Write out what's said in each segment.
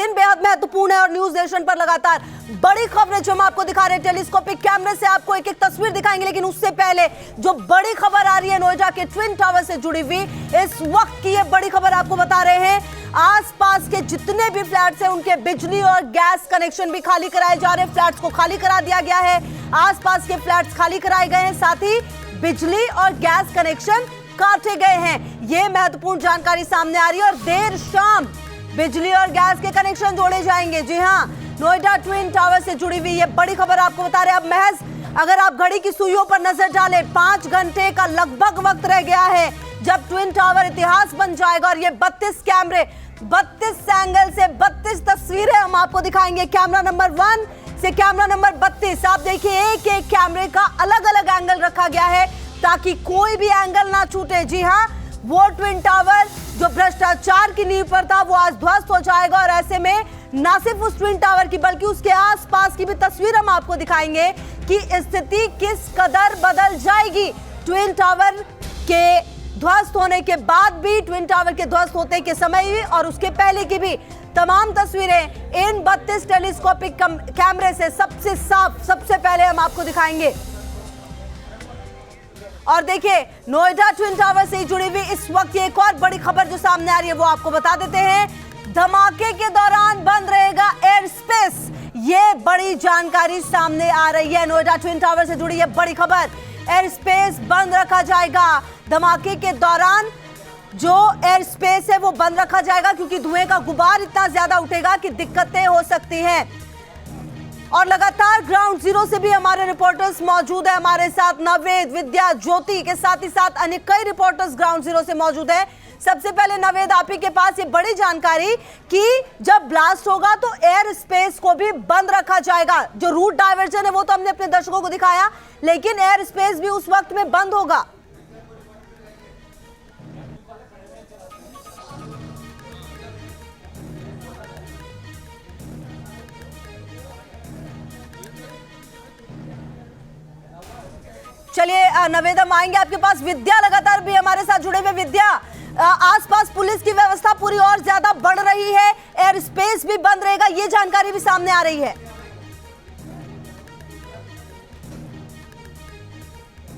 दिन बेहद महत्वपूर्ण है और न्यूज नेशन पर लगातार बड़ी खबरें जो हम आपको दिखा रहे हैं, टेलीस्कोपिक कैमरे से आपको एक एक तस्वीर दिखाएंगे। लेकिन उससे पहले जो बड़ी खबर आ रही है नोएडा के ट्विन टावर से जुड़ी हुई, इस वक्त की ये बड़ी खबर आपको बता रहे हैं। आसपास के जितने भी फ्लैट्स हैं उनके बिजली और गैस कनेक्शन भी खाली कराए जा रहे हैं। फ्लैट्स को खाली करा दिया गया है, आसपास के फ्लैट्स खाली कराए गए हैं, साथ ही बिजली और गैस कनेक्शन काटे गए हैं। ये महत्वपूर्ण जानकारी सामने आ रही है और देर शाम बिजली और गैस के कनेक्शन जोड़े जाएंगे। जी हां, नोएडा ट्विन टावर से जुड़ी हुई ये बड़ी खबर आपको बता रहे हैं। अब महज अगर आप घड़ी की सुइयों पर नजर डालें, 5 घंटे का लगभग वक्त रह गया है जब ट्विन टावर इतिहास बन जाएगा। और ये 32 कैमरे, 32 एंगल से 32 तस्वीरें हम आपको दिखाएंगे। कैमरा नंबर 1 से कैमरा नंबर 32, आप देखिए एक एक कैमरे का अलग अलग एंगल रखा गया है ताकि कोई भी एंगल ना छूटे। जी हाँ, वो ट्विन टावर जो भ्रष्टाचार की नींव पर था वो आज ध्वस्त हो जाएगा। और ऐसे में ना सिर्फ उस ट्विन टावर की बल्कि उसके आसपास की भी तस्वीर हम आपको दिखाएंगे कि स्थिति किस कदर बदल जाएगी। ट्विन टावर के ध्वस्त होने के बाद भी, ट्विन टावर के ध्वस्त होने के समय भी और उसके पहले की भी तमाम तस्वीरें इन 32 टेलीस्कोपिक कैमरे से सबसे साफ सबसे पहले हम आपको दिखाएंगे। और देखिए, नोएडा ट्विन टावर से जुड़ी हुई इस वक्त एक और बड़ी खबर जो सामने आ रही है वो आपको बता देते हैं। धमाके के दौरान बंद रहेगा एयर स्पेस, ये बड़ी जानकारी सामने आ रही है। नोएडा ट्विन टावर से जुड़ी ये बड़ी खबर, एयर स्पेस बंद रखा जाएगा। धमाके के दौरान जो एयर स्पेस है वो बंद रखा जाएगा क्योंकि धुएं का गुबार इतना ज्यादा उठेगा कि दिक्कतें हो सकती हैं। और लगातार ग्राउंड जीरो से भी हमारे रिपोर्टर्स मौजूद है हमारे साथ, नवेद, विद्या, ज्योति के साथ ही साथ अन्य कई रिपोर्टर्स ग्राउंड जीरो से मौजूद है। सबसे पहले नवेद, आप ही के पास ये बड़ी जानकारी कि जब ब्लास्ट होगा तो एयर स्पेस को भी बंद रखा जाएगा। जो रूट डायवर्जन है वो तो हमने अपने दर्शकों को दिखाया, लेकिन एयर स्पेस भी उस वक्त में बंद होगा। चलिए नवेद, हम आएंगे आपके पास। विद्या लगातार भी हमारे साथ जुड़े हुए। विद्या, आसपास पुलिस की व्यवस्था पूरी और ज्यादा बढ़ रही है, एयर स्पेस भी बंद रहेगा, ये जानकारी भी सामने आ रही है।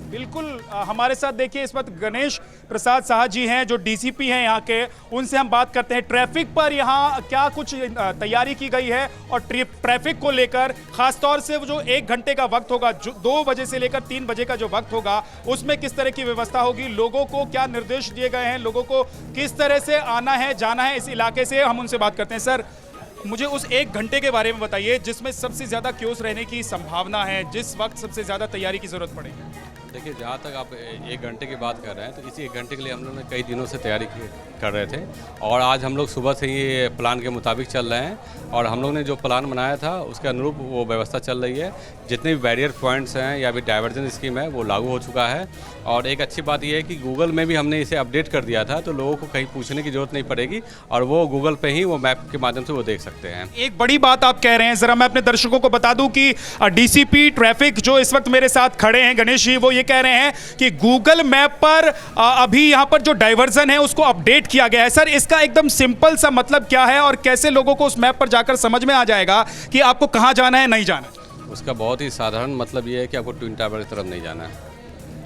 बिल्कुल, हमारे साथ देखिए इस वक्त गणेश प्रसाद साहा जी हैं जो डीसीपी हैं यहाँ के, उनसे हम बात करते हैं ट्रैफिक पर यहाँ क्या कुछ तैयारी की गई है और ट्रैफिक को लेकर खासतौर से वो जो 1 घंटे का वक्त होगा, जो 2 बजे से लेकर 3 बजे का जो वक्त होगा, उसमें किस तरह की व्यवस्था होगी, लोगों को क्या निर्देश दिए गए हैं, लोगों को किस तरह से आना है जाना है इस इलाके से, हम उनसे बात करते हैं। सर, मुझे उस 1 घंटे के बारे में बताइए जिसमें सबसे ज्यादा क्योस रहने की संभावना है, जिस वक्त सबसे ज्यादा तैयारी की जरूरत पड़ेगी। देखिए, जहाँ तक आप 1 घंटे की बात कर रहे हैं तो इसी 1 घंटे के लिए हम लोग ने कई दिनों से तैयारी कर रहे थे और आज हम लोग सुबह से ही प्लान के मुताबिक चल रहे हैं और हम लोग ने जो प्लान बनाया था उसके अनुरूप वो व्यवस्था चल रही है। जितने भी बैरियर पॉइंट्स हैं या भी डाइवर्जन स्कीम है वो लागू हो चुका है। और एक अच्छी बात यह है कि गूगल में भी हमने इसे अपडेट कर दिया था तो लोगों को कहीं पूछने की जरूरत नहीं पड़ेगी और वो गूगल पे ही वो मैप के माध्यम से वो देख सकते हैं। एक बड़ी बात आप कह रहे हैं, जरा मैं अपने दर्शकों को बता दूं कि डीसीपी ट्रैफिक जो इस वक्त मेरे साथ खड़े हैं गणेश जी, वो ये कह रहे हैं कि गूगल मैप पर अभी यहाँ पर जो डाइवर्जन है उसको अपडेट किया गया है। सर, इसका एकदम सिंपल सा मतलब क्या है और कैसे लोगों को उस मैप पर जाकर समझ में आ जाएगा कि आपको कहाँ जाना है, नहीं जाना है? उसका बहुत ही साधारण मतलब ये है कि आपको ट्विन टावर की तरफ नहीं जाना है।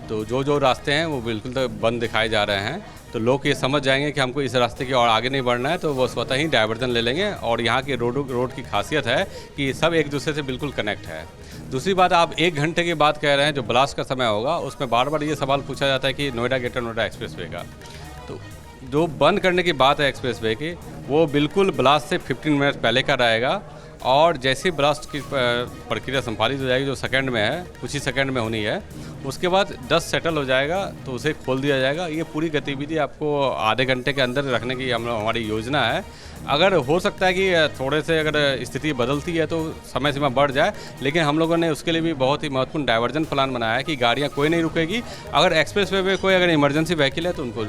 तो जो रास्ते हैं वो बिल्कुल तो बंद दिखाए जा रहे हैं, तो लोग ये समझ जाएंगे कि हमको इस रास्ते की और आगे नहीं बढ़ना है, तो वो स्वतः ही डाइवर्जन ले लेंगे। और यहाँ की रोड की खासियत है कि सब एक दूसरे से बिल्कुल कनेक्ट है। दूसरी बात, आप 1 घंटे की बात कह रहे हैं जो ब्लास्ट का समय होगा, उसमें बार बार ये सवाल पूछा जाता है कि नोएडा ग्रेटर नोएडा एक्सप्रेसवे का, तो जो बंद करने की बात है एक्सप्रेसवे की, वो बिल्कुल ब्लास्ट से 15 मिनट पहले का रहेगा। और जैसे ब्लास्ट की प्रक्रिया संपादित हो जाएगी, जो सेकंड में है, कुछ ही सेकंड में होनी है, उसके बाद डस्ट सेटल हो जाएगा तो उसे खोल दिया जाएगा। ये पूरी गतिविधि आपको आधे घंटे के अंदर रखने की हमारी योजना है। अगर हो सकता है कि थोड़े से अगर स्थिति बदलती है तो समय सीमा बढ़ जाए, लेकिन हम लोगों ने उसके लिए भी बहुत ही महत्वपूर्ण डाइवर्जन प्लान बनाया है कि गाड़ियाँ कोई नहीं रुकेगी। अगर एक्सप्रेसवे में कोई अगर इमरजेंसी व्हीकल है तो उनको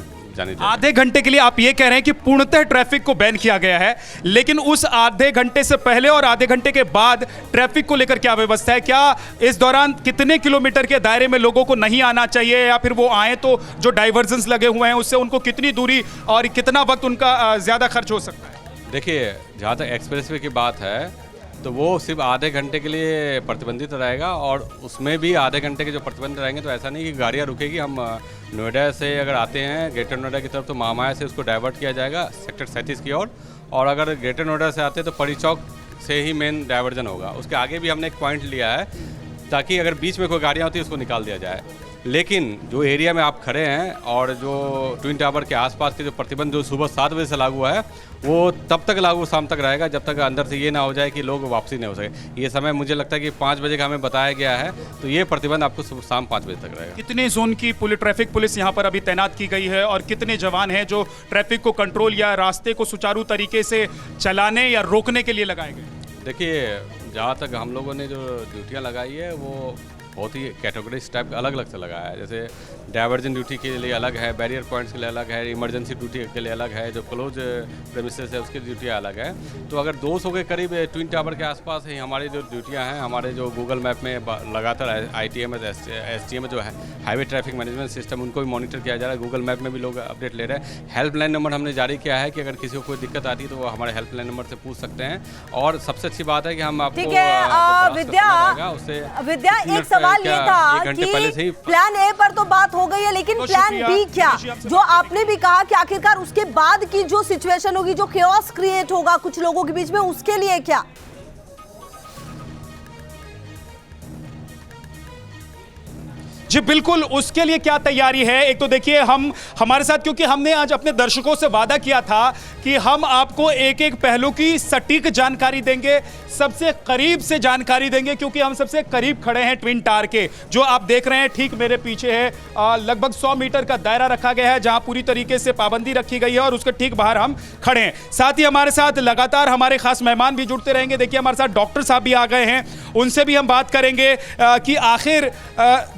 आधे घंटे के लिए आप ये कह रहे हैं कि पूर्णतः ट्रैफिक को बैन किया गया है, लेकिन उस आधे घंटे से पहले और आधे घंटे के बाद ट्रैफिक को लेकर क्या व्यवस्था है? क्या इस दौरान कितने किलोमीटर के दायरे में लोगों को नहीं आना चाहिए, या फिर वो आए तो जो डाइवर्जन्स लगे हुए हैं उससे उनको कितनी दूरी और कितना वक्त उनका ज्यादा खर्च हो सकता है? देखिए, जहाँ तक एक्सप्रेसवे की बात है तो वो सिर्फ आधे घंटे के लिए प्रतिबंधित रहेगा, और उसमें भी आधे घंटे के जो प्रतिबंध रहेंगे तो ऐसा नहीं कि गाड़ियाँ रुकेगी। हम नोएडा से अगर आते हैं ग्रेटर नोएडा की तरफ तो महामाया से उसको डाइवर्ट किया जाएगा सेक्टर 37 की ओर, और अगर ग्रेटर नोएडा से आते हैं तो परी चौक से ही मेन डाइवर्जन होगा। उसके आगे भी हमने एक पॉइंट लिया है ताकि अगर बीच में कोई गाड़ियाँ होती है उसको निकाल दिया जाए। लेकिन जो एरिया में आप खड़े हैं और जो ट्विन टावर के आसपास के जो प्रतिबंध जो सुबह 7 बजे से लागू हुआ है वो तब तक लागू शाम तक रहेगा जब तक अंदर से ये ना हो जाए कि लोग वापसी नहीं हो सके। ये समय मुझे लगता है कि 5 बजे का हमें बताया गया है, तो ये प्रतिबंध आपको सुबह शाम 5 बजे तक रहेगा। कितने जोन की ट्रैफिक पुलिस यहाँ पर अभी तैनात की गई है और कितने जवान हैं जो ट्रैफिक को कंट्रोल या रास्ते को सुचारू तरीके से चलाने या रोकने के लिए लगाए गए? देखिए, जहाँ तक हम लोगों ने जो ड्यूटियाँ लगाई है वो बहुत ही कैटेगरीज टाइप अलग अलग से लगाया है। जैसे डाइवर्जन ड्यूटी के लिए अलग है, बैरियर पॉइंट्स के लिए अलग है, इमरजेंसी ड्यूटी के लिए अलग है, जो क्लोज प्रेमिसेस है उसकी ड्यूटियाँ अलग है। तो अगर 200 के करीब ट्विन टावर के आसपास ही हमारी जो ड्यूटियाँ हैं, हमारे जो गूगल मैप में लगातार ITMS STM जो है हाईवे ट्रैफिक मैनेजमेंट सिस्टम, उनको भी मॉनिटर किया जा रहा है। गूगल मैप में भी लोग अपडेट ले रहे हैं। हेल्पलाइन नंबर हमने जारी किया है कि अगर किसी को कोई दिक्कत आती है तो वो हमारे हेल्पलाइन नंबर से पूछ सकते हैं। और सबसे अच्छी बात है कि हम आपको विद्या एक सवाल ये था कि प्लान ए पर तो बात हो गई है, लेकिन प्लान बी क्या, जो आपने भी कहा कि आखिरकार उसके बाद की जो सिचुएशन होगी, जो केओस क्रिएट होगा कुछ लोगों के बीच में, उसके लिए क्या? जी बिल्कुल, उसके लिए क्या तैयारी है? एक तो देखिए, हम हमारे साथ, क्योंकि हमने आज अपने दर्शकों से वादा किया था कि हम आपको एक एक पहलू की सटीक जानकारी देंगे, सबसे करीब से जानकारी देंगे, क्योंकि हम सबसे करीब खड़े हैं ट्विन टावर के। जो आप देख रहे हैं ठीक मेरे पीछे है, लगभग 100 मीटर का दायरा रखा गया है जहां पूरी तरीके से पाबंदी रखी गई है और उसके ठीक बाहर हम खड़े हैं। साथ ही हमारे साथ लगातार हमारे खास मेहमान भी जुड़ते रहेंगे। देखिए, हमारे साथ डॉक्टर साहब भी आ गए हैं, उनसे भी हम बात करेंगे कि आखिर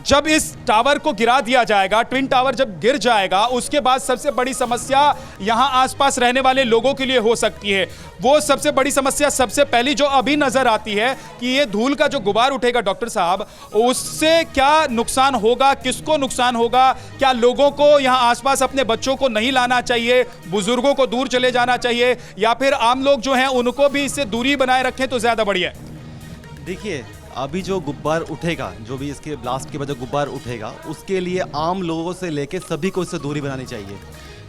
जब इस टावर को गिरा दिया जाएगा, ट्विन टावर जब गिर जाएगा, उसके बाद सबसे बड़ी समस्या यहां आसपास रहने वाले लोगों के लिए हो सकती है। वो सबसे बड़ी समस्या सबसे पहली जो अभी नजर आती है कि ये धूल का जो गुबार उठेगा डॉक्टर साहब, उससे क्या नुकसान होगा, किसको नुकसान होगा? क्या लोगों को यहां आसपास अपने बच्चों को नहीं लाना चाहिए, बुजुर्गों को दूर चले जाना चाहिए, या फिर आम लोग जो हैं उनको भी इससे दूरी बनाए रखें तो ज्यादा बढ़िया है? देखिए, अभी जो गुब्बार उठेगा, जो भी इसके ब्लास्ट के बाद जो गुब्बार उठेगा, उसके लिए आम लोगों से लेके सभी को इससे दूरी बनानी चाहिए।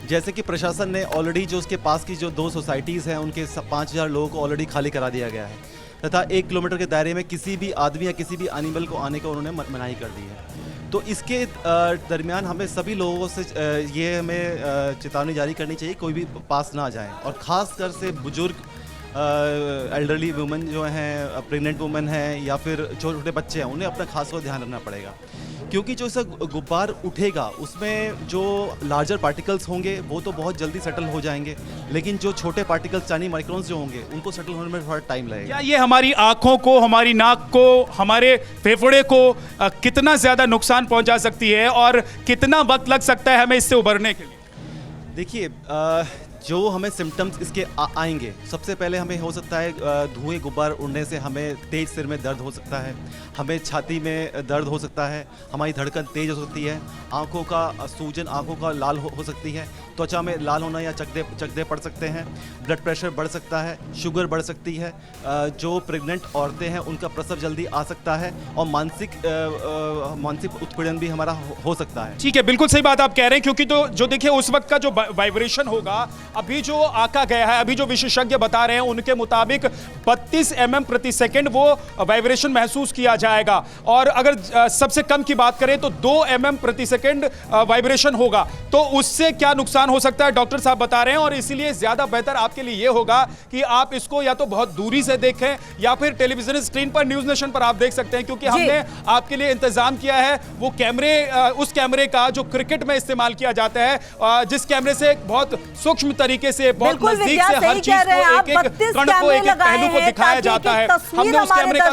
जैसे कि प्रशासन ने ऑलरेडी जो उसके पास की जो 2 सोसाइटीज़ हैं उनके 5000 लोगों को ऑलरेडी खाली करा दिया गया है, तथा 1 किलोमीटर के दायरे में किसी भी आदमी या किसी भी एनिमल को आने का उन्होंने मनाही कर दी है। तो इसके दरमियान हमें सभी लोगों से ये हमें चेतावनी जारी करनी चाहिए, कोई भी पास ना जाए, और ख़ास कर से बुजुर्ग, एल्डरली वुमेन जो हैं, प्रेग्नेंट वुमेन हैं, या फिर छोटे छोटे बच्चे हैं, उन्हें अपना खास तौर ध्यान रखना पड़ेगा। क्योंकि जो इसका गुब्बार उठेगा उसमें जो लार्जर पार्टिकल्स होंगे वो तो बहुत जल्दी सेटल हो जाएंगे, लेकिन जो छोटे पार्टिकल्स चाइनी माइक्रोन्स जो होंगे उनको सेटल होने में थोड़ा टाइम लगेगा। क्या ये हमारी आंखों को, हमारी नाक को, हमारे फेफड़े को कितना ज़्यादा नुकसान पहुंचा सकती है और कितना वक्त लग सकता है हमें इससे उभरने के लिए? देखिए, जो हमें सिम्टम्स इसके आएंगे, सबसे पहले हमें हो सकता है धुएं गुब्बार उड़ने से हमें तेज सिर में दर्द हो सकता है, हमें छाती में दर्द हो सकता है, हमारी धड़कन तेज हो सकती है, आंखों का सूजन, आंखों का लाल हो सकती है, त्वचा में लाल होना या चकदे पड़ सकते हैं, ब्लड प्रेशर बढ़ सकता है, शुगर बढ़ सकती है, जो प्रेग्नेंट औरतें हैं उनका प्रसव जल्दी आ सकता है, और मानसिक उत्पीड़न भी हमारा हो सकता है। ठीक है, बिल्कुल सही बात आप कह रहे हैं, क्योंकि तो जो देखिए उस वक्त का जो वाइब्रेशन होगा, अभी जो आका गया है, अभी जो विशेषज्ञ बता रहे हैं उनके मुताबिक 32 mm प्रति सेकंड वो वाइब्रेशन महसूस किया जाएगा, और अगर सबसे कम की बात करें तो 2 mm प्रति सेकंड वाइब्रेशन होगा। तो उससे क्या नुकसान हो सकता है डॉक्टर साहब बता रहे हैं, और इसीलिए ज्यादा बेहतर आपके लिए यह होगा कि आप इसको या तो बहुत दूरी से देखें या फिर टेलीविजन स्क्रीन पर न्यूज नेशन पर आप देख सकते हैं, क्योंकि हमने आपके लिए इंतजाम किया है वो कैमरे, उस कैमरे का जो क्रिकेट में इस्तेमाल किया जाता है, जिस कैमरे से बहुत सूक्ष्म तरीके से, बहुत नजदीक से हर चीज को, एक एक कण को, एक एक पहलू को दिखाया जाता है। हमने उस कैमरे का